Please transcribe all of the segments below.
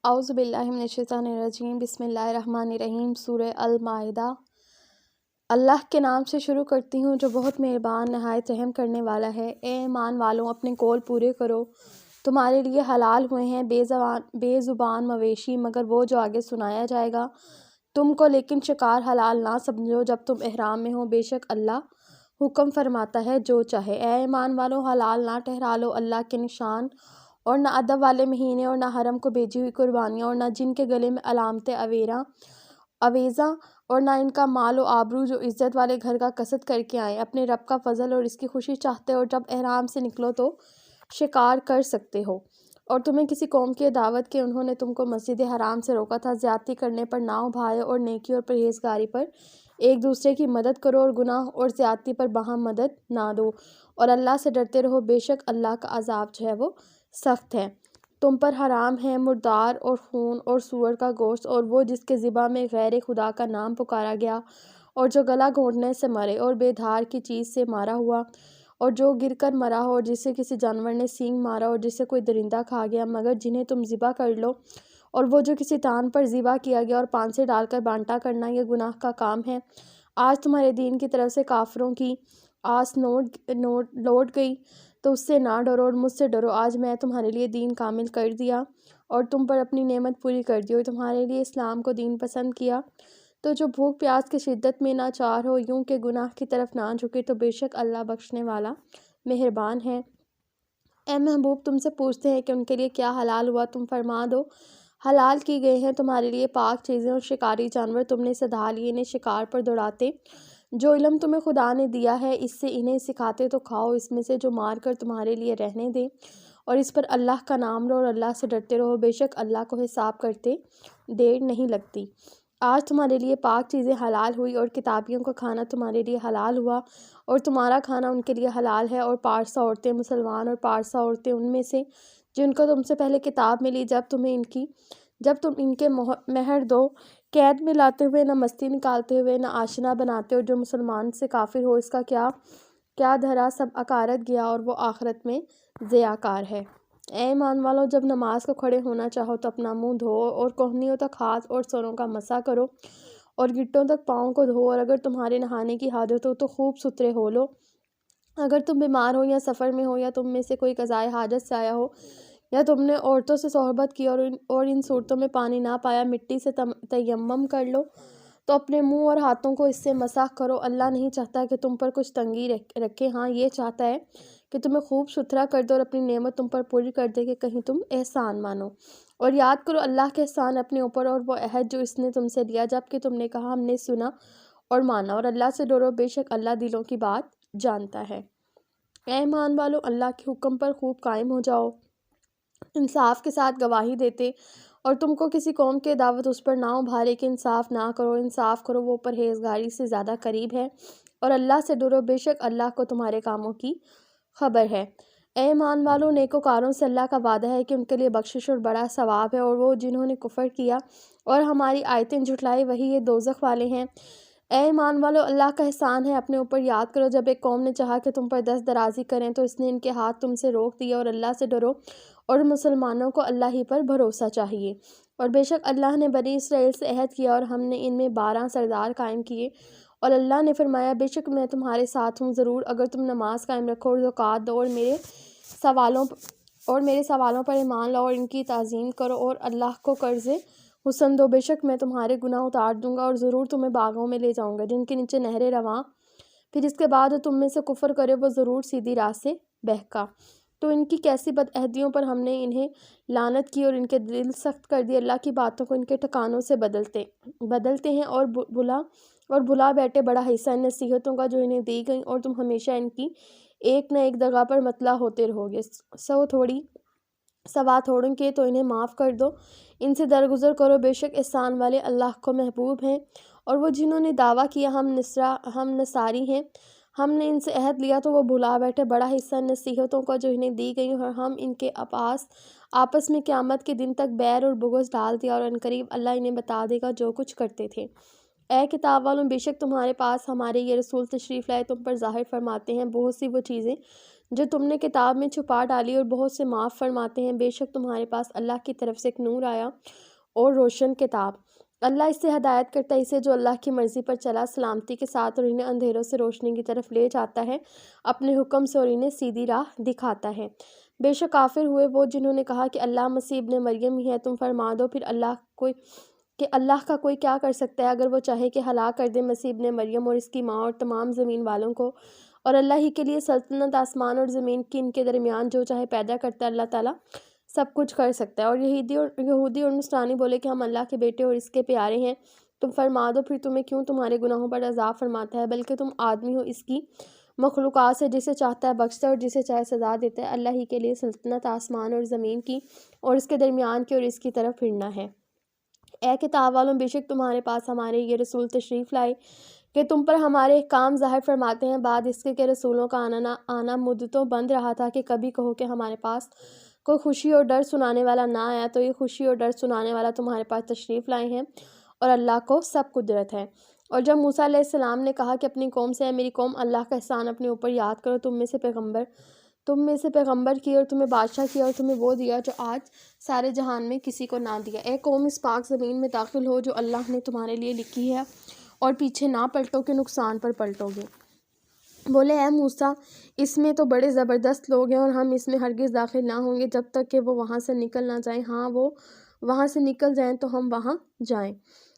اعوذ باللہ من الشیطان الرجیم، بسم اللہ الرحمن الرحیم۔ سورہ المائدہ۔ اللہ کے نام سے شروع کرتی ہوں جو بہت مہربان نہایت رحم کرنے والا ہے۔ اے ایمان والوں، اپنے قول پورے کرو۔ تمہارے لیے حلال ہوئے ہیں بے زبان مویشی مگر وہ جو آگے سنایا جائے گا تم کو، لیکن شکار حلال نہ سمجھو جب تم احرام میں ہو، بے شک اللہ حکم فرماتا ہے جو چاہے۔ اے ایمان والوں، حلال نہ ٹھہرا لو اللہ کے نشان، اور نہ ادب والے مہینے، اور نہ حرم کو بھیجی ہوئی قربانیاں، اور نہ جن کے گلے میں علامتیں اویزاں، اور نہ ان کا مال و آبرو جو عزت والے گھر کا قصد کر کے آئیں۔ اپنے رب کا فضل اور اس کی خوشی چاہتے ہو، اور جب احرام سے نکلو تو شکار کر سکتے ہو۔ اور تمہیں کسی قوم کی دعوت کہ انہوں نے تم کو مسجد حرام سے روکا تھا، زیادتی کرنے پر نہ ابھائے، اور نیکی اور پرہیزگاری پر ایک دوسرے کی مدد کرو، اور گناہ اور زیادتی پر باہم مدد نہ دو، اور اللہ سے ڈرتے رہو، بے شک اللہ کا عذاب جو ہے وہ سخت ہے۔ تم پر حرام ہے مردار اور خون اور سور کا گوشت، اور وہ جس کے ذبح میں غیر خدا کا نام پکارا گیا، اور جو گلا گھونٹنے سے مرے، اور بے دھار کی چیز سے مارا ہوا، اور جو گر کر مرا ہو، اور جسے کسی جانور نے سینگ مارا، اور جسے کوئی درندہ کھا گیا، مگر جنہیں تم ذبح کر لو، اور وہ جو کسی تان پر ذبح کیا گیا، اور پانسے ڈال کر بانٹا کرنا، یہ گناہ کا کام ہے۔ آج تمہارے دین کی طرف سے کافروں کی آس لوٹ گئی، تو اس سے نہ ڈرو اور مجھ سے ڈرو۔ آج میں تمہارے لیے دین کامل کر دیا اور تم پر اپنی نعمت پوری کر دی، اور تمہارے لیے اسلام کو دین پسند کیا، تو جو بھوک پیاس کی شدت میں ناچار ہو، یوں کہ گناہ کی طرف نہ جھکے، تو بے شک اللہ بخشنے والا مہربان ہے۔ اے محبوب، تم سے پوچھتے ہیں کہ ان کے لیے کیا حلال ہوا، تم فرما دو حلال کی گئے ہیں تمہارے لیے پاک چیزیں، اور شکاری جانور تم نے سدھا لیے انہیں شکار پر دوڑاتے۔ جو علم تمہیں خدا نے دیا ہے اس سے انہیں سکھاتے تو کھاؤ اس میں سے جو مار کر تمہارے لیے رہنے دیں، اور اس پر اللہ کا نام لو، اور اللہ سے ڈرتے رہو، بے شک اللہ کو حساب کرتے دیر نہیں لگتی۔ آج تمہارے لیے پاک چیزیں حلال ہوئی، اور کتابیوں کا کھانا تمہارے لیے حلال ہوا، اور تمہارا کھانا ان کے لیے حلال ہے۔ اور پارسا عورتیں مسلمان، اور پارسا عورتیں ان میں سے جن کو تم سے پہلے کتاب ملی، جب تم ان کے مہر دو، قید میں لاتے ہوئے، نہ مستی نکالتے ہوئے، نہ آشنا بناتے، اور جو مسلمان سے کافر ہو اس کا کیا دھرا، سب اکارت گیا، اور وہ آخرت میں ضیاء کار ہے۔ اے ایمان والو، جب نماز کو کھڑے ہونا چاہو تو اپنا منہ دھو، اور کہنیوں تک ہاتھ اور سروں کا مسح کرو، اور گٹوں تک پاؤں کو دھو، اور اگر تمہارے نہانے کی حاجت ہو تو خوب ستھرے ہو لو۔ اگر تم بیمار ہو یا سفر میں ہو، یا تم میں سے کوئی قضائے حاجت سے آیا ہو، یا تم نے عورتوں سے صحبت کی اور ان صورتوں میں پانی نہ پایا، مٹی سے تیمم کر لو، تو اپنے منہ اور ہاتھوں کو اس سے مسح کرو۔ اللہ نہیں چاہتا کہ تم پر کچھ تنگی رکھے، ہاں یہ چاہتا ہے کہ تمہیں خوب ستھرا کر دے، اور اپنی نعمت تم پر پوری کر دے کہ کہیں تم احسان مانو۔ اور یاد کرو اللہ کے احسان اپنے اوپر، اور وہ عہد جو اس نے تم سے لیا جب کہ تم نے کہا ہم نے سنا اور مانا، اور اللہ سے ڈرو، بے شک اللہ دلوں کی بات جانتا ہے۔ اے ایمان والو، اللہ کے حکم پر خوب قائم ہو جاؤ، انصاف کے ساتھ گواہی دیتے، اور تم کو کسی قوم کے دعوت اس پر نہ ابھارے کہ انصاف نہ کرو، انصاف کرو، وہ پرہیزگاری سے زیادہ قریب ہے، اور اللہ سے ڈرو، بے شک اللہ کو تمہارے کاموں کی خبر ہے۔ اے ایمان والو، نیکوکاروں سے اللہ کا وعدہ ہے کہ ان کے لیے بخشش اور بڑا ثواب ہے، اور وہ جنہوں نے کفر کیا اور ہماری آیتیں جھٹلائی وہی یہ دوزخ والے ہیں۔ اے ایمان والو، اللہ کا احسان ہے اپنے اوپر یاد کرو، جب ایک قوم نے چاہا کہ تم پر دست درازی کریں تو اس نے ان کے ہاتھ تم سے روک دیا، اور اللہ سے ڈرو، اور مسلمانوں کو اللہ ہی پر بھروسہ چاہیے۔ اور بے شک اللہ نے بنی اسرائیل سے عہد کیا، اور ہم نے ان میں 12 سردار قائم کیے، اور اللہ نے فرمایا بے شک میں تمہارے ساتھ ہوں، ضرور اگر تم نماز قائم رکھو اور زکوٰۃ دو، اور میرے سوالوں پر ایمان لاؤ، اور ان کی تعظیم کرو، اور اللہ کو قرض حسن دو، بے شک میں تمہارے گناہ اتار دوں گا، اور ضرور تمہیں باغوں میں لے جاؤں گا جن کے نیچے نہریں رواں۔ پھر اس کے بعد تم میں سے کفر کرے وہ ضرور سیدھی راہ سے بہکا۔ تو ان کی کیسی بد عہدیوں پر ہم نے انہیں لعنت کی، اور ان کے دل سخت کر دیے، اللہ کی باتوں کو ان کے ٹھکانوں سے بدلتے ہیں، اور بھلا بیٹھے بڑا حصہ ان نصیحتوں کا جو انہیں دی گئیں، اور تم ہمیشہ ان کی ایک نہ ایک جگہ پر مطلع ہوتے رہو گے۔ سوا تھوڑوں کے تو انہیں معاف کر دو، ان سے درگزر کرو، بے شک احسان والے اللہ کو محبوب ہیں۔ اور وہ جنہوں نے دعویٰ کیا ہم نصاری ہیں، ہم نے ان سے عہد لیا تو وہ بھلا بیٹھے بڑا حصہ نصیحتوں کا جو انہیں دی گئی، اور ہم ان کے آپس میں قیامت کے دن تک بیر اور بغض ڈال دیا، اور عنقریب اللہ انہیں بتا دے گا جو کچھ کرتے تھے۔ اے کتاب والوں، بے شک تمہارے پاس ہمارے یہ رسول تشریف لائے تم پر ظاہر فرماتے ہیں بہت سی وہ چیزیں جو تم نے کتاب میں چھپا ڈالی اور بہت سے معاف فرماتے ہیں۔ بے شک تمہارے پاس اللہ کی طرف سے ایک نور آیا اور روشن کتاب۔ اللہ اس سے ہدایت کرتا ہے اسے جو اللہ کی مرضی پر چلا سلامتی کے ساتھ، اور انہیں اندھیروں سے روشنی کی طرف لے جاتا ہے اپنے حکم سے، اور انہیں سیدھی راہ دکھاتا ہے۔ بے شک کافر ہوئے وہ جنہوں نے کہا کہ اللہ مسیح ابن مریم ہی ہے۔ تم فرما دو پھر اللہ کا کوئی کیا کر سکتا ہے اگر وہ چاہے کہ ہلاک کر دے مسیح ابن مریم اور اس کی ماں اور تمام زمین والوں کو، اور اللہ ہی کے لیے سلطنت آسمان اور زمین کی، ان کے درمیان جو چاہے پیدا کرتا ہے۔ اللہ تعالیٰ سب کچھ کر سکتا ہے۔ اور یہودی اور نصرانی بولے کہ ہم اللہ کے بیٹے اور اس کے پیارے ہیں۔ تم فرما دو پھر تمہیں کیوں تمہارے گناہوں پر عذاب فرماتا ہے، بلکہ تم آدمی ہو اس کی مخلوقات سے، جسے چاہتا ہے بخشتا ہے اور جسے چاہے سزا دیتا ہے۔ اللہ ہی کے لیے سلطنت آسمان اور زمین کی اور اس کے درمیان کی، اور اس کی طرف پھرنا ہے۔ اے کتاب والوں، بے شک تمہارے پاس ہمارے یہ رسول تشریف لائے کہ تم پر ہمارے احکام ظاہر فرماتے ہیں، بعد اس کے کہ رسولوں کا آنا مدتوں بند رہا تھا، کہ کبھی کہو کہ ہمارے پاس کوئی خوشی اور ڈر سنانے والا نہ آیا، تو یہ خوشی اور ڈر سنانے والا تمہارے پاس تشریف لائے ہیں، اور اللہ کو سب قدرت ہے۔ اور جب موسیٰ علیہ السلام نے کہا کہ اپنی قوم سے، اے میری قوم، اللہ کا احسان اپنے اوپر یاد کرو، تم میں سے پیغمبر کی، اور تمہیں بادشاہ کیا، اور تمہیں وہ دیا جو آج سارے جہان میں کسی کو نہ دیا۔ اے قوم، اس پاک زمین میں داخل ہو جو اللہ نے تمہارے لیے لکھی ہے، اور پیچھے نہ پلٹو کہ نقصان پر پلٹو گے۔ بولے اے موسیٰ، اس میں تو بڑے زبردست لوگ ہیں، اور ہم اس میں ہرگز داخل نہ ہوں گے جب تک کہ وہ وہاں سے نکل نہ جائیں۔ ہاں، وہ وہاں سے نکل جائیں تو ہم وہاں جائیں۔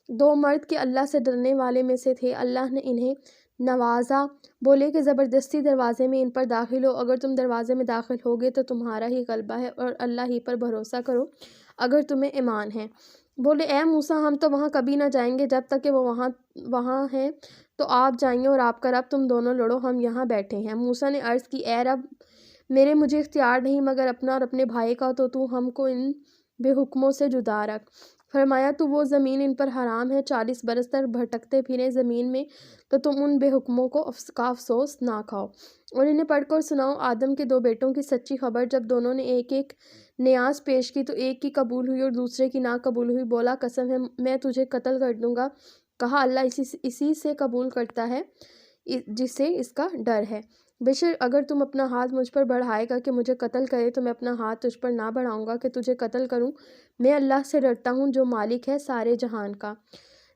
دو مرد کے اللہ سے ڈرنے والے میں سے تھے، اللہ نے انہیں نوازا۔ بولے کہ زبردستی دروازے میں ان پر داخل ہو، اگر تم دروازے میں داخل ہوگے تو تمہارا ہی غلبہ ہے، اور اللہ ہی پر بھروسہ کرو اگر تمہیں ایمان ہے۔ بولے اے موسیٰ، ہم تو وہاں کبھی نہ جائیں گے جب تک کہ وہ وہاں ہیں، تو آپ جائیے اور آپ کا رب، تم دونوں لڑو، ہم یہاں بیٹھے ہیں۔ موسیٰ نے عرض کی اے رب مجھے اختیار نہیں مگر اپنا اور اپنے بھائی کا، تو ہم کو ان بے حکموں سے جدا رکھ۔ فرمایا تو وہ زمین ان پر حرام ہے، 40 برس تک بھٹکتے پھریں زمین میں، تو تم ان بے حکموں کا افسوس نہ کھاؤ۔ اور انہیں پڑھ کر سناؤ آدم کے 2 بیٹوں کی سچی خبر، جب دونوں نے ایک ایک نیاز پیش کی، تو ایک کی قبول ہوئی اور دوسرے کی نہ قبول ہوئی۔ بولا قسم ہے میں تجھے قتل کر دوں گا۔ کہا اللہ اسی سے قبول کرتا ہے جسے اس کا ڈر ہے۔ بے شک اگر تم اپنا ہاتھ مجھ پر بڑھائے گا کہ مجھے قتل کرے، تو میں اپنا ہاتھ تجھ پر نہ بڑھاؤں گا کہ تجھے قتل کروں۔ میں اللہ سے ڈرتا ہوں جو مالک ہے سارے جہان کا۔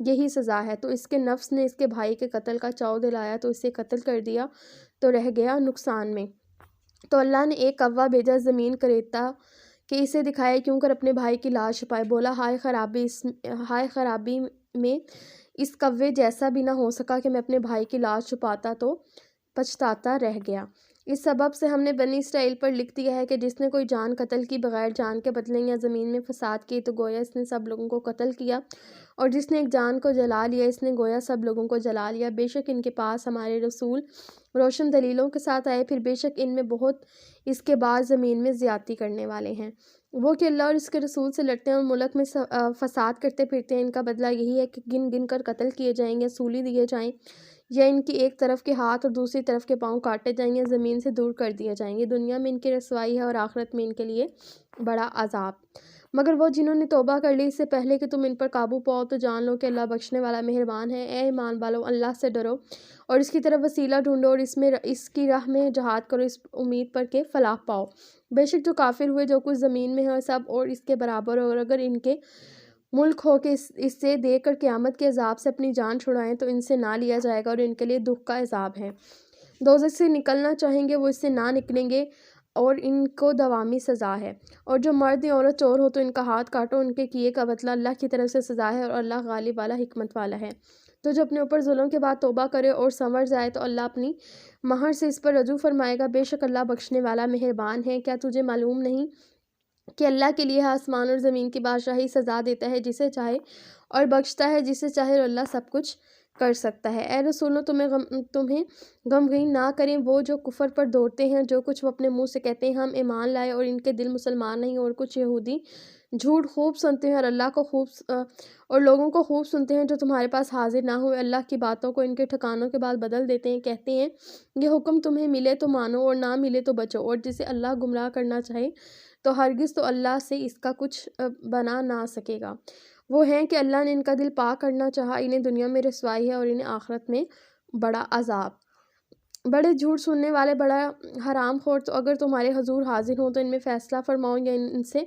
یہی سزا ہے۔ تو اس کے نفس نے اس کے بھائی کے قتل کا چاؤ دلایا، تو اسے قتل کر دیا، تو رہ گیا نقصان میں۔ تو اللہ نے ایک کوا بھیجا زمین کریتا کہ اسے دکھائے کیوں کر اپنے بھائی کی لاش چھپائے۔ بولا ہائے خرابی میں اس کوے جیسا بھی نہ ہو سکا کہ میں اپنے بھائی کی لاش چھپاتا تو پچھتاتا رہ گیا۔ اس سبب سے ہم نے بنی اسرائیل پر لکھ دیا ہے کہ جس نے کوئی جان قتل کی بغیر جان کے بدلے، یا زمین میں فساد کی، تو گویا اس نے سب لوگوں کو قتل کیا، اور جس نے ایک جان کو جلا لیا، اس نے گویا سب لوگوں کو جلا لیا۔ بے شک ان کے پاس ہمارے رسول روشن دلیلوں کے ساتھ آئے، پھر بے شک ان میں بہت اس کے بعد زمین میں زیادتی کرنے والے ہیں۔ وہ کہ اللہ اور اس کے رسول سے لڑتے ہیں اور ملک میں فساد کرتے پھرتے ہیں، ان کا بدلہ یہی ہے کہ گن گن کر قتل کیے جائیں، یا سولی دیے جائیں، یا ان کی ایک طرف کے ہاتھ اور دوسری طرف کے پاؤں کاٹے جائیں، یا زمین سے دور کر دیے جائیں گے۔ دنیا میں ان کی رسوائی ہے، اور آخرت میں ان کے لیے بڑا عذاب۔ مگر وہ جنہوں نے توبہ کر لی اس سے پہلے کہ تم ان پر قابو پاؤ، تو جان لو کہ اللہ بخشنے والا مہربان ہے۔ اے ایمان والو، اللہ سے ڈرو اور اس کی طرف وسیلہ ڈھونڈو، اور اس کی راہ میں جہاد کرو، اس امید پر کہ فلاح پاؤ۔ بے شک جو کافر ہوئے جو کچھ زمین میں ہے سب اور اس کے برابر، اور اگر ان کے ملک ہو کہ اس سے دے کر قیامت کے عذاب سے اپنی جان چھڑائیں، تو ان سے نہ لیا جائے گا، اور ان کے لیے دکھ کا عذاب ہے۔ دوزخ سے نکلنا چاہیں گے وہ اس سے نہ نکلیں گے، اور ان کو دوامی سزا ہے۔ اور جو مرد یا عورت چور ہو تو ان کا ہاتھ کاٹو، ان کے کیے کا بدلہ اللہ کی طرف سے سزا ہے، اور اللہ غالب والا حکمت والا ہے۔ تو جو اپنے اوپر ظلم کے بعد توبہ کرے اور سنور جائے، تو اللہ اپنی مہر سے اس پر رجوع فرمائے گا۔ بے شک اللہ بخشنے والا مہربان ہے۔ کیا تجھے معلوم نہیں کہ اللہ کے لیے آسمان اور زمین کی بادشاہی، سزا دیتا ہے جسے چاہے اور بخشتا ہے جسے چاہے، اور اللہ سب کچھ کر سکتا ہے۔ اے رسولوں، تمہیں غمگین نہ کریں وہ جو کفر پر دوڑتے ہیں، جو کچھ وہ اپنے منہ سے کہتے ہیں ہم ایمان لائے، اور ان کے دل مسلمان نہیں، اور کچھ یہودی جھوٹ خوب سنتے ہیں، اور لوگوں کو خوب سنتے ہیں جو تمہارے پاس حاضر نہ ہوئے، اللہ کی باتوں کو ان کے ٹھکانوں کے بعد بدل دیتے ہیں، کہتے ہیں یہ حکم تمہیں ملے تو مانو، اور نہ ملے تو بچو، اور جسے اللہ گمراہ کرنا چاہے تو ہرگز تو اللہ سے اس کا کچھ بنا نہ سکے گا۔ وہ ہیں کہ اللہ نے ان کا دل پاک کرنا چاہا، انہیں دنیا میں رسوائی ہے اور انہیں آخرت میں بڑا عذاب۔ بڑے جھوٹ سننے والے، بڑا حرام خور، تو اگر تمہارے حضور حاضر ہوں تو ان میں فیصلہ فرماؤ یا ان سے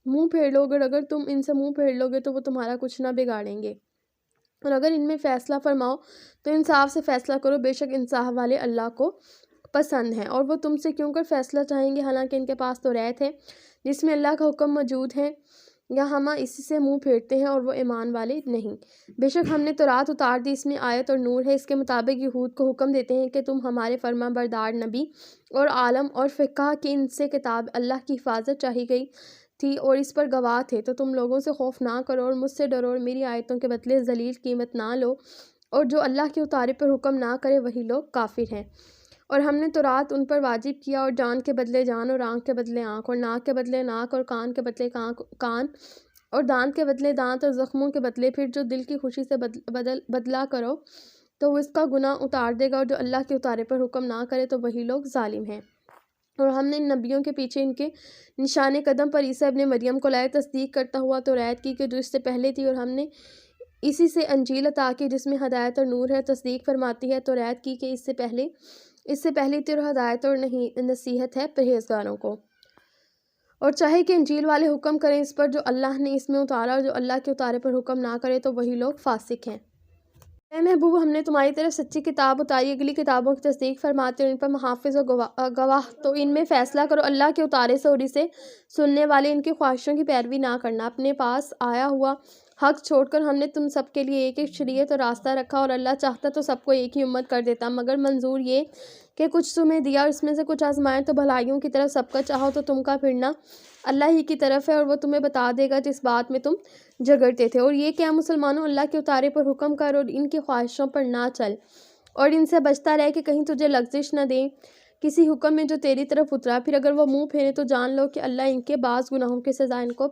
منہ پھیر لو، اگر تم ان سے منہ پھیر لو گے تو وہ تمہارا کچھ نہ بگاڑیں گے، اور اگر ان میں فیصلہ فرماؤ تو انصاف سے فیصلہ کرو، بے شک انصاف والے اللہ کو پسند ہیں۔ اور وہ تم سے کیوں کر فیصلہ چاہیں گے حالانکہ ان کے پاس توریت ہے جس میں اللہ کا حکم موجود ہے، یا ہم اسی سے منہ پھیرتے ہیں اور وہ ایمان والے نہیں۔ بے شک ہم نے تورات اتار دی، اس میں آیت اور نور ہے، اس کے مطابق یہود کو حکم دیتے ہیں کہ تم ہمارے فرما بردار نبی اور عالم اور فقہ کی ان سے کتاب اللہ کی حفاظت چاہی گئی تھی اور اس پر گواہ تھے، تو تم لوگوں سے خوف نہ کرو اور مجھ سے ڈرو اور میری آیتوں کے بدلے ذلیل قیمت نہ لو، اور جو اللہ کے اتارے پر حکم نہ کرے وہی لوگ کافر ہیں۔ اور ہم نے تورات ان پر واجب کیا، اور جان کے بدلے جان اور آنکھ کے بدلے آنکھ اور ناک کے بدلے ناک اور کان کے بدلے کان اور دانت کے بدلے دانت اور زخموں کے بدلے، پھر جو دل کی خوشی سے بدلہ کرو تو وہ اس کا گناہ اتار دے گا، اور جو اللہ کے اتارے پر حکم نہ کرے تو وہی لوگ ظالم ہیں۔ اور ہم نے ان نبیوں کے پیچھے ان کے نشان قدم پر عیسیٰ ابن مریم کو لائے، تصدیق کرتا ہوا توریت کی کہ جو اس سے پہلے تھی، اور ہم نے اسی سے انجیل عطا کی جس میں ہدایت اور نور ہے، تصدیق فرماتی ہے توریت کی کہ اس سے پہلے تھی، اور ہدایت اور نصیحت ہے پرہیزگاروں کو۔ اور چاہے کہ انجیل والے حکم کریں اس پر جو اللہ نے اس میں اتارا، اور جو اللہ کے اتارے پر حکم نہ کرے تو وہی لوگ فاسق ہیں۔ اے محبوب، ہم نے تمہاری طرف سچی کتاب اتاری، اگلی کتابوں کی تصدیق فرماتے اور ان پر محافظ اور گواہ، تو ان میں فیصلہ کرو اللہ کے اتارے سے اور اسے سننے والے، ان کی خواہشوں کی پیروی نہ کرنا۔ اپنے پاس آیا ہوا حق چھوڑ کر ہم نے تم سب کے لیے ایک ایک شریعت اور راستہ رکھا، اور اللہ چاہتا تو سب کو ایک ہی امت کر دیتا، مگر منظور یہ کہ کچھ تمہیں دیا اور اس میں سے کچھ آزمائے، تو بھلائیوں کی طرف سب کا چاہو تو تم کا پھرنا اللہ ہی کی طرف ہے، اور وہ تمہیں بتا دے گا جس بات میں تم جھگڑتے تھے۔ اور یہ کہ مسلمانوں اللہ کے اتارے پر حکم کر اور ان کی خواہشوں پر نہ چل، اور ان سے بچتا رہ کہ کہیں تجھے لغزش نہ دیں کسی حکم میں جو تیری طرف اترا، پھر اگر وہ منہ پھیرے تو جان لو کہ اللہ ان کے بعض گناہوں کی سزا ان کو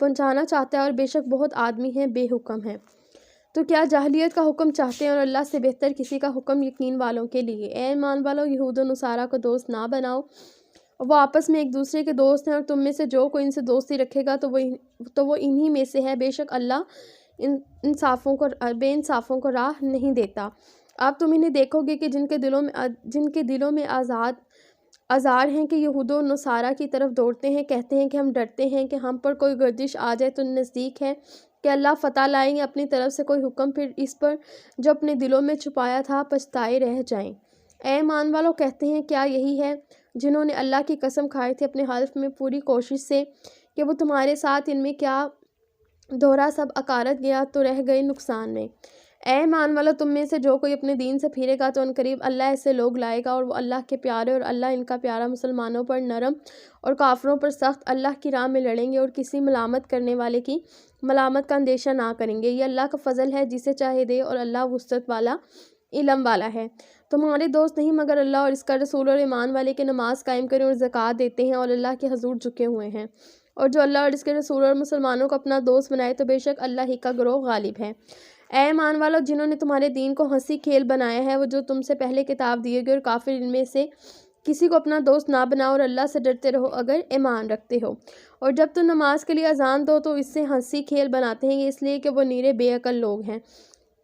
پہنچانا چاہتا ہے، اور بے شک بہت آدمی ہیں بے حکم ہیں۔ تو کیا جاہلیت کا حکم چاہتے ہیں اور اللہ سے بہتر کسی کا حکم یقین والوں کے لیے؟ اے ایمان والو، یہود و نصارہ کو دوست نہ بناؤ، وہ آپس میں ایک دوسرے کے دوست ہیں، اور تم میں سے جو کوئی ان سے دوستی رکھے گا تو وہ انہی میں سے ہے، بے شک اللہ بے انصافوں کو راہ نہیں دیتا۔ اب تم انہیں دیکھو گے کہ جن کے دلوں میں آزار ہیں کہ یہود و نصارہ کی طرف دوڑتے ہیں، کہتے ہیں کہ ہم ڈرتے ہیں کہ ہم پر کوئی گردش آ جائے، تو نزدیک ہے کہ اللہ فتح لائیں گے اپنی طرف سے کوئی حکم، پھر اس پر جو اپنے دلوں میں چھپایا تھا پچھتائے رہ جائیں۔ اے ایمان والو، کہتے ہیں کیا یہی ہے جنہوں نے اللہ کی قسم کھائی تھی اپنے حلف میں پوری کوشش سے کہ وہ تمہارے ساتھ ان میں کیا دہرا سب اکارت گیا تو رہ گئے نقصان میں۔ اے ایمان والو، تم میں سے جو کوئی اپنے دین سے پھیرے گا تو ان قریب اللہ ایسے لوگ لائے گا، اور وہ اللہ کے پیارے اور اللہ ان کا پیارا، مسلمانوں پر نرم اور کافروں پر سخت، اللہ کی راہ میں لڑیں گے اور کسی ملامت کرنے والے کی ملامت کا اندیشہ نہ کریں گے۔ یہ اللہ کا فضل ہے جسے چاہے دے، اور اللہ وسعت والا علم والا ہے۔ تمہارے دوست نہیں مگر اللہ اور اس کا رسول، اور ایمان والے کے نماز قائم کریں اور زکوٰۃ دیتے ہیں اور اللہ کے حضور جھکے ہوئے ہیں، اور جو اللہ اور اس کے رسول اور مسلمانوں کو اپنا دوست بنائے تو بے شک اللہ ہی کا گروہ غالب ہے۔ اے ایمان والو، جنہوں نے تمہارے دین کو ہنسی کھیل بنایا ہے، وہ جو تم سے پہلے کتاب دیے گئے اور کافر ان میں سے کسی کو اپنا دوست نہ بناؤ، اور اللہ سے ڈرتے رہو اگر ایمان رکھتے ہو۔ اور جب تم نماز کے لیے اذان دو تو اس سے ہنسی کھیل بناتے ہیں، یہ اس لیے کہ وہ نیرے بے عقل لوگ ہیں۔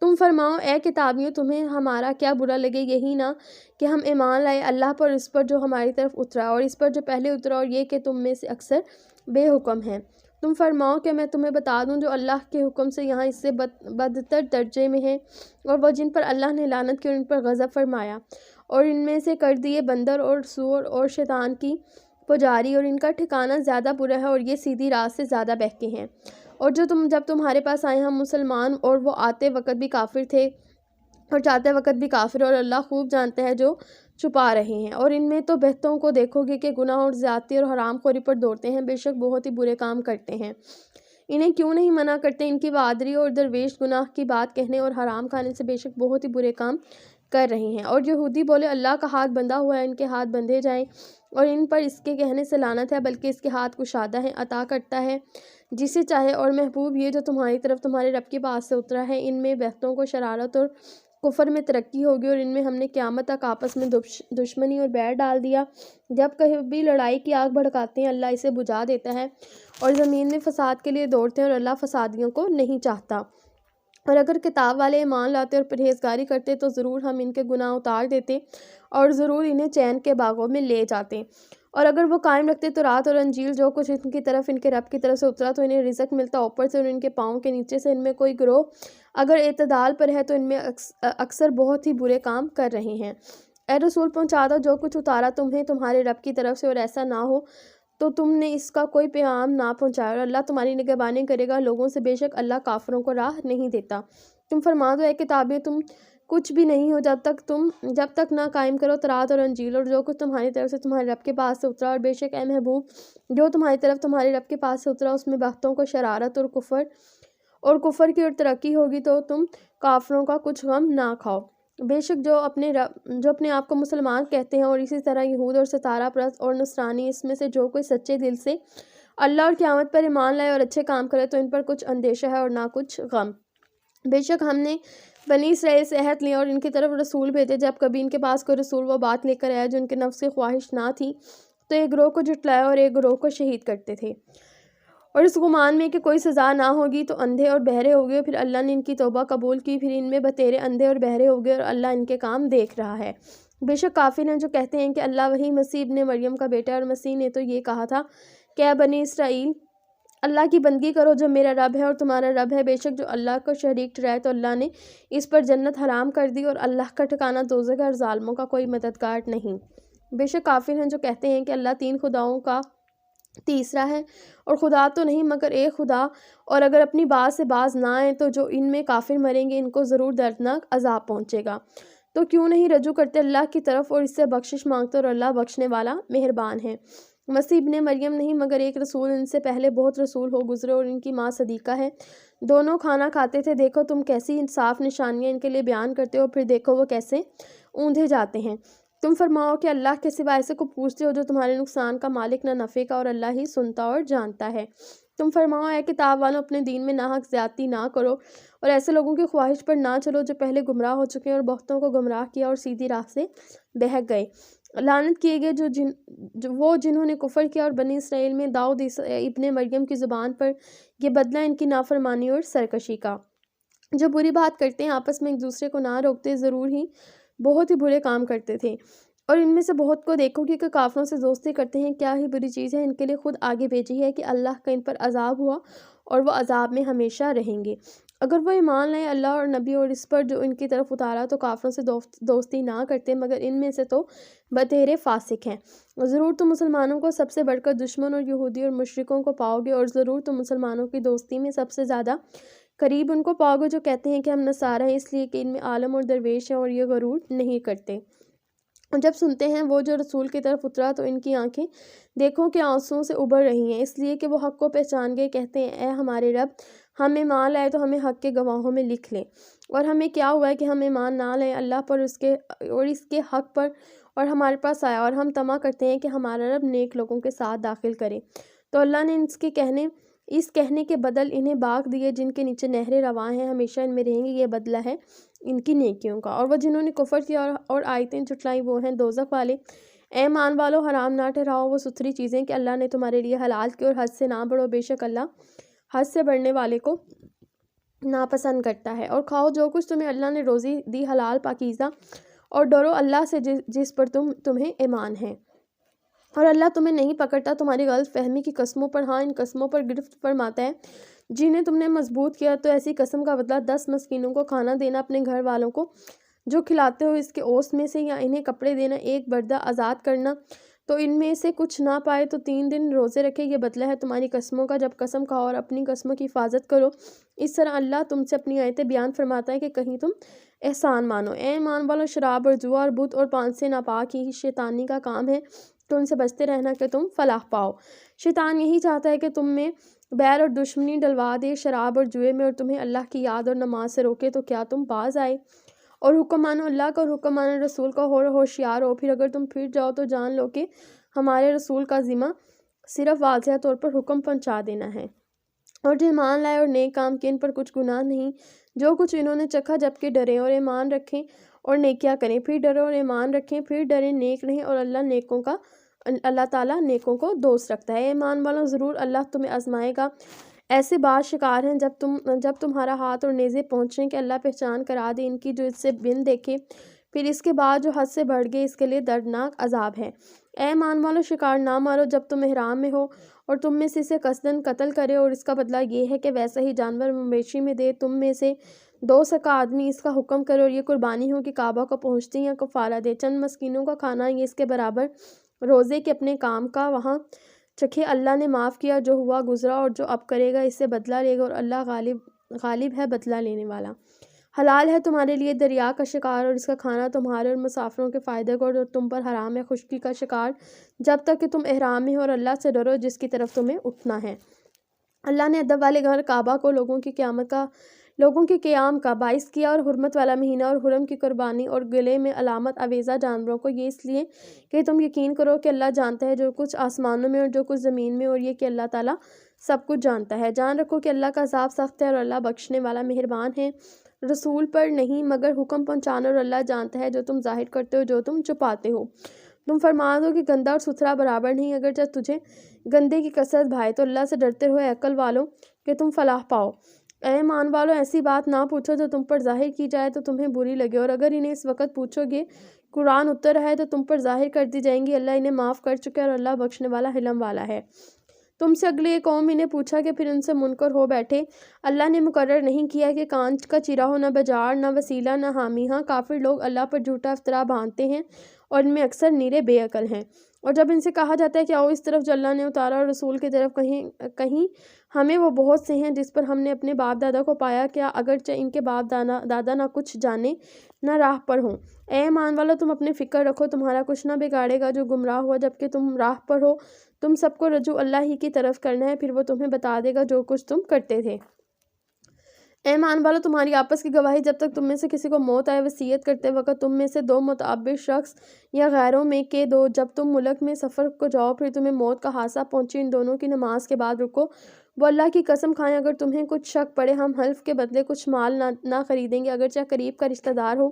تم فرماؤ اے کتابیوں، تمہیں ہمارا کیا برا لگے، یہی نہ کہ ہم ایمان لائے اللہ پر اور اس پر جو ہماری طرف اترا اور اس پر جو پہلے اترا، اور یہ کہ تم میں سے اکثر بے حکم ہیں۔ تم فرماؤ کہ میں تمہیں بتا دوں جو اللہ کے حکم سے یہاں اس سے بدتر درجے میں ہیں، اور وہ جن پر اللہ نے لعنت کی اور ان پر غضب فرمایا، اور ان میں سے کر دیے بندر اور سور اور شیطان کی پجاری، اور ان کا ٹھکانہ زیادہ برا ہے، اور یہ سیدھی راہ سے زیادہ بہکے ہیں۔ اور جب تمہارے پاس آئے ہم مسلمان، اور وہ آتے وقت بھی کافر تھے اور جاتے وقت بھی کافر، اور اللہ خوب جانتا ہے جو چھپا رہے ہیں۔ اور ان میں تو بہتوں کو دیکھو گے کہ گناہ اور زیادتی اور حرام خوری پر دوڑتے ہیں، بے شک بہت ہی برے کام کرتے ہیں۔ انہیں کیوں نہیں منع کرتے ان کی بہادری اور درویش گناہ کی بات کہنے اور حرام کھانے سے، بے شک بہت ہی برے کام کر رہے ہیں۔ اور یہودی بولے اللہ کا ہاتھ بندھا ہوا ہے، ان کے ہاتھ بندھے جائیں، اور ان پر اس کے کہنے سے لعنت ہے، بلکہ اس کے ہاتھ کشادہ ہیں، عطا کرتا ہے جسے چاہے۔ اور محبوب، یہ جو تمہاری طرف تمہارے رب کے پاس سے اترا ہے، ان میں بہتوں کو شرارت اور کفر میں ترقی ہوگی اور ان میں ہم نے قیامت تک آپس میں دشمنی اور بیر ڈال دیا۔ جب کہیں بھی لڑائی کی آگ بھڑکاتے ہیں اللہ اسے بجھا دیتا ہے، اور زمین میں فساد کے لیے دوڑتے ہیں اور اللہ فسادیوں کو نہیں چاہتا۔ اور اگر کتاب والے ایمان لاتے اور پرہیزگاری کرتے تو ضرور ہم ان کے گناہ اتار دیتے اور ضرور انہیں چین کے باغوں میں لے جاتے۔ اور اگر وہ قائم رکھتے تورات اور انجیل جو کچھ ان کی طرف ان کے رب کی طرف سے اترا تو انہیں رزق ملتا اوپر سے اور ان کے پاؤں کے نیچے سے۔ ان میں کوئی گروہ اگر اعتدال پر ہے تو ان میں اکثر بہت ہی برے کام کر رہے ہیں۔ اے رسول پہنچا دو جو کچھ اتارا تمہیں تمہارے رب کی طرف سے، اور ایسا نہ ہو تو تم نے اس کا کوئی پیغام نہ پہنچایا، اور اللہ تمہاری نگہبانی کرے گا لوگوں سے، بے شک اللہ کافروں کو راہ نہیں دیتا۔ تم فرما دو اے کتابیں تم کچھ بھی نہیں ہو جب تک نہ قائم کرو تورات اور انجیل اور جو کچھ تمہاری طرف سے تمہارے رب کے پاس سے اترا، اور بے شک اے محبوب جو تمہاری طرف تمہارے رب کے پاس سے اترا اس میں بختوں کو شرارت اور کفر کی اور ترقی ہوگی، تو تم کافروں کا کچھ غم نہ کھاؤ۔ بے شک جو اپنے آپ کو مسلمان کہتے ہیں اور اسی طرح یہود اور ستارہ پرست اور نصرانی، اس میں سے جو کوئی سچے دل سے اللہ اور قیامت پر ایمان لائے اور اچھے کام کرے تو ان پر کچھ اندیشہ ہے اور نہ کچھ غم۔ بے شک ہم نے بنی اسرائیل سے عہد لیا اور ان کی طرف رسول بھیجے، جب کبھی ان کے پاس کوئی رسول وہ بات لے کر آیا جو ان کے نفس کی خواہش نہ تھی تو ایک گروہ کو جھٹلایا اور ایک گروہ کو شہید کرتے تھے، اور اس گمان میں کہ کوئی سزا نہ ہوگی تو اندھے اور بہرے ہو گئے۔ پھر اللہ نے ان کی توبہ قبول کی، پھر ان میں بتیرے اندھے اور بہرے ہو گئے اور اللہ ان کے کام دیکھ رہا ہے۔ بے شک کافر ہیں جو کہتے ہیں کہ اللہ وہی مسیح ابن مریم کا بیٹا ہے، اور مسیح نے تو یہ کہا تھا کہ اے بنی اسرائیل اللہ کی بندگی کرو جو میرا رب ہے اور تمہارا رب ہے۔ بے شک جو اللہ کو شریک ٹھہرائے تو اللہ نے اس پر جنت حرام کر دی، اور اللہ کا ٹھکانہ دوزخ ہے اور ظالموں کا کوئی مددگار نہیں۔ بے شک کافر ہیں جو کہتے ہیں کہ اللہ تین خداؤں کا تیسرا ہے، اور خدا تو نہیں مگر ایک خدا، اور اگر اپنی بات سے باز نہ آئیں تو جو ان میں کافر مریں گے ان کو ضرور دردناک عذاب پہنچے گا۔ تو کیوں نہیں رجوع کرتے اللہ کی طرف اور اس سے بخشش مانگتے، اور اللہ بخشنے والا مہربان ہے۔ مسیح ابن مریم نہیں مگر ایک رسول، ان سے پہلے بہت رسول ہو گزرے اور ان کی ماں صدیقہ ہے، دونوں کھانا کھاتے تھے۔ دیکھو تم کیسی انصاف نشانیاں ان کے لیے بیان کرتے ہو، پھر دیکھو وہ کیسے اوندھے جاتے ہیں۔ تم فرماؤ کہ اللہ کے سوا ایسے کو پوچھتے ہو جو تمہارے نقصان کا مالک نہ نفع کا، اور اللہ ہی سنتا اور جانتا ہے۔ تم فرماؤ اے کتاب والوں اپنے دین میں ناحق زیادتی نہ کرو اور ایسے لوگوں کی خواہش پر نہ چلو جو پہلے گمراہ ہو چکے ہیں اور بہتوں کو گمراہ کیا اور سیدھی راہ سے بہک گئے۔ لعنت کیے گئے وہ جنہوں نے کفر کیا، اور بنی اسرائیل میں داؤد ابن مریم کی زبان پر یہ بدلہ ان کی نافرمانی اور سرکشی کا۔ جو بری بات کرتے ہیں آپس میں ایک دوسرے کو نہ روکتے، ضرور ہی بہت ہی برے کام کرتے تھے۔ اور ان میں سے بہت کو دیکھو کہ کافروں سے دوستی کرتے ہیں، کیا ہی بری چیز ہے ان کے لیے خود آگے بھیجی ہے کہ اللہ کا ان پر عذاب ہوا اور وہ عذاب میں ہمیشہ رہیں گے۔ اگر وہ ایمان لائیں اللہ اور نبی اور اس پر جو ان کی طرف اتارا تو کافروں سے دوستی نہ کرتے، مگر ان میں سے تو بتیرے فاسق ہیں۔ ضرور تم مسلمانوں کو سب سے بڑھ کر دشمن اور یہودی اور مشرکوں کو پاؤ گے، اور ضرور تم مسلمانوں کی دوستی میں سب سے زیادہ قریب ان کو پاؤ گے جو کہتے ہیں کہ ہم نصارہ ہیں، اس لیے کہ ان میں عالم اور درویش ہیں اور یہ غرور نہیں کرتے۔ اور جب سنتے ہیں وہ جو رسول کی طرف اترا تو ان کی آنکھیں دیکھو کہ آنسوؤں سے ابھر رہی ہیں، اس لیے کہ وہ حق کو پہچان گئے۔ کہتے ہیں اے ہمارے رب ہم ایمان لائے تو ہمیں حق کے گواہوں میں لکھ لیں، اور ہمیں کیا ہوا ہے کہ ہم ایمان نہ لیں اللہ پر اور اس کے حق پر، اور ہمارے پاس آیا، اور ہم طمع کرتے ہیں کہ ہمارا رب نیک لوگوں کے ساتھ داخل کرے۔ تو اللہ نے اس کہنے کے بدل انہیں باغ دیے جن کے نیچے نہریں رواں ہیں، ہمیشہ ان میں رہیں گے، یہ بدلہ ہے ان کی نیکیوں کا۔ اور وہ جنہوں نے کفر کیا اور آیتیں جھٹلائیں وہ ہیں دوزخ والے۔ اے ایمان والو حرام نہ ٹھہراؤ وہ ستھری چیزیں کہ اللہ نے تمہارے لیے حلال کی، اور حد سے نہ بڑھو، بے شک اللہ حد سے بڑھنے والے کو ناپسند کرتا ہے۔ اور کھاؤ جو کچھ تمہیں اللہ نے روزی دی حلال پاکیزہ، اور ڈرو اللہ سے جس پر تمہیں ایمان ہے، اور اللہ تمہیں نہیں پکڑتا تمہاری غلط فہمی کی قسموں پر، ہاں ان قسموں پر گرفت فرماتا ہے جنہیں تم نے مضبوط کیا۔ تو ایسی قسم کا بدلہ 10 مسکینوں کو کھانا دینا، اپنے گھر والوں کو جو کھلاتے ہو اس کے اوسط میں سے، یا انہیں کپڑے دینا، ایک بردہ آزاد کرنا تو ان میں سے کچھ نہ پائے تو 3 دن روزے رکھے، یہ بدلہ ہے تمہاری قسموں کا۔ جب قسم کھاؤ اور اپنی قسموں کی حفاظت کرو، اس طرح اللہ تم سے اپنی آیتیں بیان فرماتا ہے کہ کہیں تم احسان مانو۔ اے ایمان والو شراب اور جوا اور بت اور پان سے ناپاک ہی شیطانی کا کام ہے، تو ان سے بچتے رہنا کہ تم فلاح پاؤ۔ شیطان یہی چاہتا ہے کہ تم میں بیر اور دشمنی ڈلوا دے شراب اور جوئے میں، اور تمہیں اللہ کی یاد اور نماز سے روکے، تو کیا تم باز آئے؟ اور حکم مانو اللہ کا اور حکم مانو رسول کا، اور ہوشیار ہو، پھر اگر تم پھر جاؤ تو جان لو کہ ہمارے رسول کا ذمہ صرف واضح طور پر حکم پہنچا دینا ہے، اور جو ایمان لائے اور نیک کام کیے ان پر کچھ گناہ نہیں، جو کچھ انہوں نے چکھا جبکہ ڈریں اور ایمان رکھیں اور نیکیاں کریں، پھر ڈریں اور ایمان رکھیں، پھر ڈریں نیک رہیں، اور اللہ تعالیٰ نیکوں کو دوست رکھتا ہے۔ اے ایمان والوں، ضرور اللہ تمہیں آزمائے گا۔ ایسے بعض شکار ہیں جب تمہارا ہاتھ اور نیزے پہنچیں کہ اللہ پہچان کرا دے ان کی جو اس سے بن دیکھے، پھر اس کے بعد جو حد سے بڑھ گئے اس کے لیے دردناک عذاب ہے۔ اے ایمان والوں، شکار نہ مارو جب تم احرام میں ہو اور تم میں سے اسے قصداً قتل کرے، اور اس کا بدلہ یہ ہے کہ ویسا ہی جانور مویشی میں دے۔ تم میں سے 2 سکا آدمی اس کا حکم کرے، اور یہ قربانی ہو کہ کعبہ کو پہنچتی یا کفارہ دے۔ چند مسکینوں کا کھانا یہ اس کے برابر روزے کے اپنے کام کا وہاں چکھے۔ اللہ نے معاف کیا جو ہوا گزرا، اور جو اب کرے گا اس سے بدلہ لے گا، اور اللہ غالب ہے بدلہ لینے والا۔ حلال ہے تمہارے لیے دریا کا شکار اور اس کا کھانا تمہارے اور مسافروں کے فائدے کو، اور تم پر حرام ہے خشکی کا شکار جب تک کہ تم احرام میں ہو، اور اللہ سے ڈرو جس کی طرف تمہیں اٹھنا ہے۔ اللہ نے ادب والے گھر کعبہ کو لوگوں کے قیام کا باعث کیا، اور حرمت والا مہینہ اور حرم کی قربانی اور گلے میں علامت آویزہ جانوروں کو، یہ اس لیے کہ تم یقین کرو کہ اللہ جانتا ہے جو کچھ آسمانوں میں اور جو کچھ زمین میں، اور یہ کہ اللہ تعالیٰ سب کچھ جانتا ہے۔ جان رکھو کہ اللہ کا عذاب سخت ہے، اور اللہ بخشنے والا مہربان ہے۔ رسول پر نہیں مگر حکم پہنچانا، اور اللہ جانتا ہے جو تم ظاہر کرتے ہو جو تم چھپاتے ہو۔ تم فرما دو کہ گندا اور ستھرا برابر نہیں، اگر جب تجھے گندے کی کثرت بھائے تو اللہ سے ڈرتے رہو اے عقل والو کہ تم فلاح پاؤ۔ اے ایمان والو، ایسی بات نہ پوچھو جو تم پر ظاہر کی جائے تو تمہیں بری لگے، اور اگر انہیں اس وقت پوچھو گے قرآن اتر رہا ہے تو تم پر ظاہر کر دی جائیں گی۔ اللہ انہیں معاف کر چکا ہے، اور اللہ بخشنے والا حلم والا ہے۔ تم سے اگلی قوم انہیں پوچھا کہ پھر ان سے منکر ہو بیٹھے۔ اللہ نے مقرر نہیں کیا کہ کانچ کا چرا ہو، نہ بجاڑ، نہ وسیلہ، نہ حامی۔ ہاں، کافر لوگ اللہ پر جھوٹا افطرا باندھتے ہیں، اور ان میں اکثر نیرے بے عقل ہیں۔ اور جب ان سے کہا جاتا ہے کہ آؤ اس طرف جو اللہ نے اتارا اور رسول کی طرف، کہیں ہمیں وہ بہت سے ہیں جس پر ہم نے اپنے باپ دادا کو پایا، کیا اگرچہ ان کے باپ دادا نہ کچھ جانے نہ راہ پر ہوں۔ اے ایمان والو، تم اپنے فکر رکھو، تمہارا کچھ نہ بگاڑے گا جو گمراہ ہوا جبکہ تم راہ پر ہو۔ تم سب کو رجوع اللہ ہی کی طرف کرنا ہے، پھر وہ تمہیں بتا دے گا جو کچھ تم کرتے تھے۔ اے ایمان والو، تمہاری آپس کی گواہی جب تک تم میں سے کسی کو موت آئے، وصیت کرتے وقت تم میں سے 2 متعبد شخص یا غیروں میں کے 2 جب تم ملک میں سفر کو جاؤ پھر تمہیں موت کا حادثہ پہنچے، ان دونوں کی نماز کے بعد رکو، وہ اللہ کی قسم کھائیں اگر تمہیں کچھ شک پڑے ہم حلف کے بدلے کچھ مال نہ خریدیں گے اگرچہ قریب کا رشتہ دار ہو،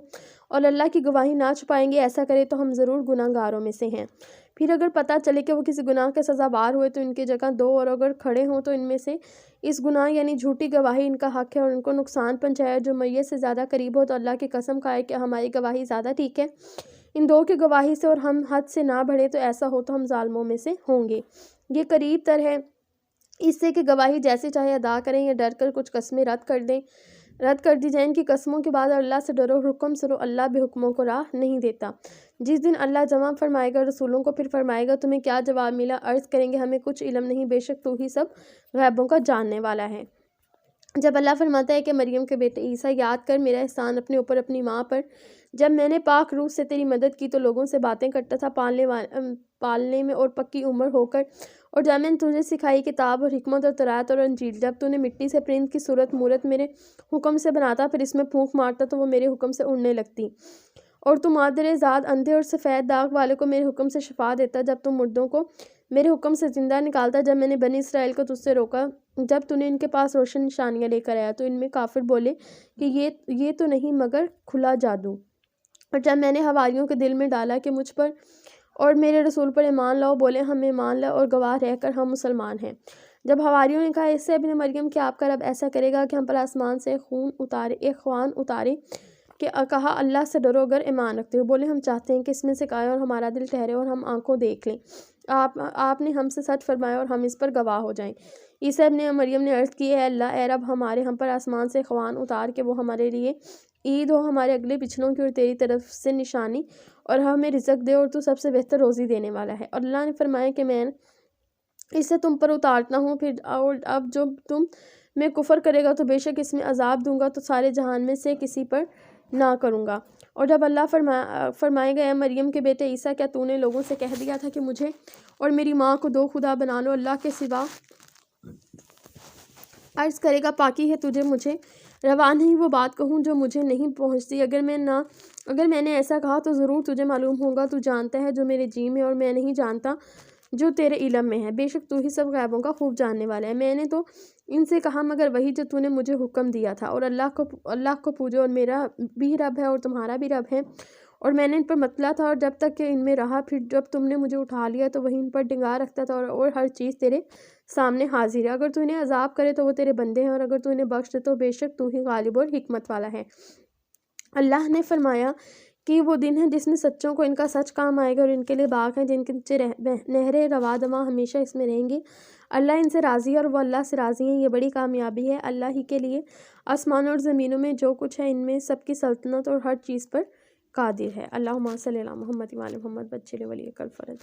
اور اللہ کی گواہی نہ چھپائیں گے، ایسا کرے تو ہم ضرور گناہ گاروں میں سے ہیں۔ پھر اگر پتہ چلے کہ وہ کسی گناہ کے سزاوار ہوئے تو ان کی جگہ 2 اور اگر کھڑے ہوں تو ان میں سے اس گناہ یعنی جھوٹی گواہی ان کا حق ہے، اور ان کو نقصان پہنچایا جو میت سے زیادہ قریب ہو تو اللہ کی قسم کھائے کہ ہماری گواہی زیادہ ٹھیک ہے ان 2 کی گواہی سے، اور ہم حد سے نہ بڑھے تو ایسا ہو تو ہم ظالموں میں سے ہوں گے۔ یہ قریب تر ہے اس سے کہ گواہی جیسے چاہے ادا کریں یا ڈر کر کچھ قسمیں رد کر دی جائیں۔ ان کی قسموں کے بعد اللہ سے ڈرو، حکم سنو، اللہ بے حکموں کو راہ نہیں دیتا۔ جس دن اللہ جمع فرمائے گا رسولوں کو پھر فرمائے گا تمہیں کیا جواب ملا، عرض کریں گے ہمیں کچھ علم نہیں، بے شک تو ہی سب غیبوں کا جاننے والا ہے۔ جب اللہ فرماتا ہے کہ مریم کے بیٹے عیسیٰ یاد کر میرا احسان اپنے اوپر اپنی ماں پر، جب میں نے پاک روح سے تیری مدد کی تو لوگوں سے باتیں کرتا تھا پالنے میں اور پکی عمر ہو کر، اور جب میں نے تجھے سکھائی کتاب اور حکمت اور تورات اور انجیل، جب تو نے مٹی سے پرند کی صورت میرے حکم سے بناتا پھر اس میں پھونک مارتا تو وہ میرے حکم سے اڑنے لگتی، اور تو مادر ذات اندھے اور سفید داغ والے کو میرے حکم سے شفا دیتا، جب تو مردوں کو میرے حکم سے زندہ نکالتا، جب میں نے بنی اسرائیل کو تجھ سے روکا جب تو نے ان کے پاس روشن نشانیاں لے کر آیا تو ان میں کافر بولے کہ یہ تو نہیں مگر کھلا جادو، اور جب میں نے حواریوں کے دل میں ڈالا کہ مجھ پر اور میرے رسول پر ایمان لاؤ، بولے ہم ایمان لائے اور گواہ رہ کر ہم مسلمان ہیں۔ جب حواریوں نے کہا اس سے ابن مریم کہ آپ کا رب ایسا کرے گا کہ ہم پر آسمان سے ایک خوان اتارے، کہ کہا اللہ سے ڈرو اگر ایمان رکھتے ہو، بولے ہم چاہتے ہیں کہ اس میں سے کھائیں اور ہمارا دل ٹھہرے اور ہم آنکھوں دیکھ لیں، آپ نے ہم سے سچ فرمایا اور ہم اس پر گواہ ہو جائیں۔ عیسیٰ ابن مریم نے عرض کی اے اللہ، اے رب ہم پر آسمان سے خوان اتار کہ وہ ہمارے لیے عید ہو، ہمارے اگلے پچھلوں کی اور تیری طرف سے نشانی، اور ہمیں رزق دے اور تو سب سے بہتر روزی دینے والا ہے۔ اور اللہ نے فرمایا کہ میں اسے تم پر اتارتا ہوں، پھر اور اب جو تم میں کفر کرے گا تو بے شک اس میں عذاب دوں گا تو سارے جہان میں سے کسی پر نہ کروں گا۔ اور جب اللہ فرمائے گا اے مریم کے بیٹے عیسیٰ، کیا تو نے لوگوں سے کہہ دیا تھا کہ مجھے اور میری ماں کو 2 خدا بنا لو، اللہ کے سوا؟ عرض کرے گا پاکی ہے تجھے، مجھے روا نہیں وہ بات کہوں جو مجھے نہیں پہنچتی، اگر میں نے ایسا کہا تو ضرور تجھے معلوم ہوگا، تو جانتا ہے جو میرے جی میں اور میں نہیں جانتا جو تیرے علم میں ہے، بے شک تو ہی سب غیبوں کا خوب جاننے والا ہے۔ میں نے تو ان سے کہا مگر وہی جو تو نے مجھے حکم دیا تھا، اور اللہ کو پوجو، اور میرا بھی رب ہے اور تمہارا بھی رب ہے، اور میں نے ان پر متلا تھا، اور جب تک کہ ان میں رہا، پھر جب تم نے مجھے اٹھا لیا تو وہی ان پر ڈنگا رکھتا تھا، اور ہر چیز تیرے سامنے حاضر ہے۔ اگر تو انہیں عذاب کرے تو وہ تیرے بندے ہیں، اور اگر تو انہیں بخش دے تو بے شک تو ہی غالب اور حکمت والا ہے۔ اللہ نے فرمایا کہ وہ دن ہے جس میں سچوں کو ان کا سچ کام آئے گا، اور ان کے لیے باغ ہیں جن کے نیچے نہریں رواں دواں ہمیشہ اس میں رہیں گے۔ اللہ ان سے راضی ہے اور وہ اللہ سے راضی ہیں، یہ بڑی کامیابی ہے اللہ ہی کے لیے۔ آسمانوں اور زمینوں میں جو کچھ ہے ان میں سب کی سلطنت اور ہر چیز پر قادر ہے۔ اللہم صلی علی محمد و علی محمد وعجل ولی کل فرج۔